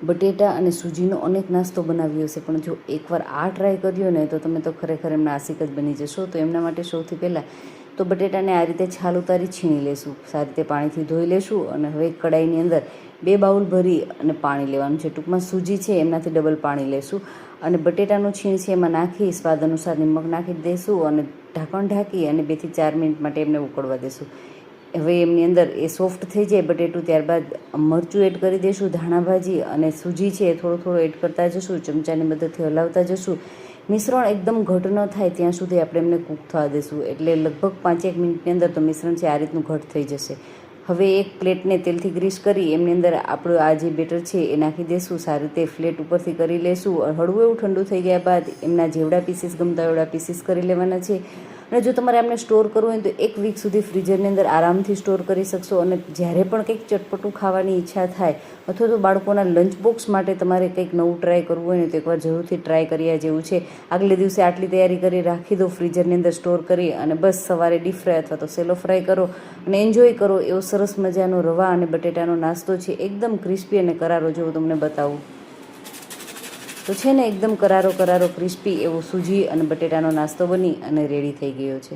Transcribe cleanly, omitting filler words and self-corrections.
બટેટા અને સૂજીનો અનેક નાસ્તો બનાવ્યો હશે, પણ જો એકવાર આ ટ્રાય કર્યો ને તો તમે તો ખરેખર એમના આશિક જ બની જશો. તો એમના માટે સૌથી પહેલાં તો બટેટાને આ રીતે છાલ ઉતારી છીણી લેશું, સારી રીતે પાણીથી ધોઈ લેશું. અને હવે કડાઈની અંદર 2 બાઉલ ભરી અને પાણી લેવાનું છે. ટૂંકમાં સૂજી છે એમનાથી ડબલ પાણી લેશું અને બટેટાનું છીણ છે એમાં નાખી સ્વાદ અનુસાર નિમક નાખી દઈશું અને ઢાંકણ ઢાંકી અને 2 થી 4 મિનિટ માટે એમને ઉકળવા દઈશું. હવે એમની અંદર એ સોફ્ટ થઈ જાય બટેટું, ત્યારબાદ મરચું એડ કરી દઈશું, ધાણા ભાજી અને સૂજી છે એ થોડું થોડું એડ કરતા જશું, ચમચાની મદદથી હલાવતા જશું. મિશ્રણ એકદમ ઘટ ન થાય ત્યાં સુધી આપણે એમને કૂક થવા દઈશું. એટલે લગભગ 5-1 મિનિટની અંદર તો મિશ્રણ છે આ રીતનું ઘટ થઈ જશે. હવે એક પ્લેટને તેલથી ગ્રીસ કરી એમની અંદર આપણું આ જે બેટર છે એ નાખી દઈશું, સારી રીતે ફ્લેટ ઉપરથી કરી લઈશું. હળવું એવું ઠંડુ થઈ ગયા બાદ એમના જેવડા પીસીસ ગમતા એવડા પીસીસ કરી લેવાના છે. અને જો તમારે આમને સ્ટોર કરવું હોય તો 1 વીક સુધી ફ્રીઝરની અંદર આરામથી સ્ટોર કરી શકશો. અને જ્યારે પણ કંઈક ચટપટું ખાવાની ઈચ્છા થાય અથવા તો બાળકોના લંચ બોક્સ માટે તમારે કંઈક નવું ટ્રાય કરવું હોય ને તો એકવાર જરૂરથી ટ્રાય કર્યા જેવું છે. આગલે દિવસે આટલી તૈયારી કરી રાખી દો ફ્રીઝરની અંદર સ્ટોર કરી અને બસ સવારે ડીપ ફ્રાય અથવા તો સેલો ફ્રાય કરો અને એન્જોય કરો. એવો સરસ મજાનો રવા અને બટેટાનો નાસ્તો છે, એકદમ ક્રિસ્પી અને કરારો જેવો તમને બતાવું તો છે ને એકદમ કરારો ક્રિસ્પી એવો સૂજી અને બટેટાનો નાસ્તો બની અને રેડી થઈ ગયો છે.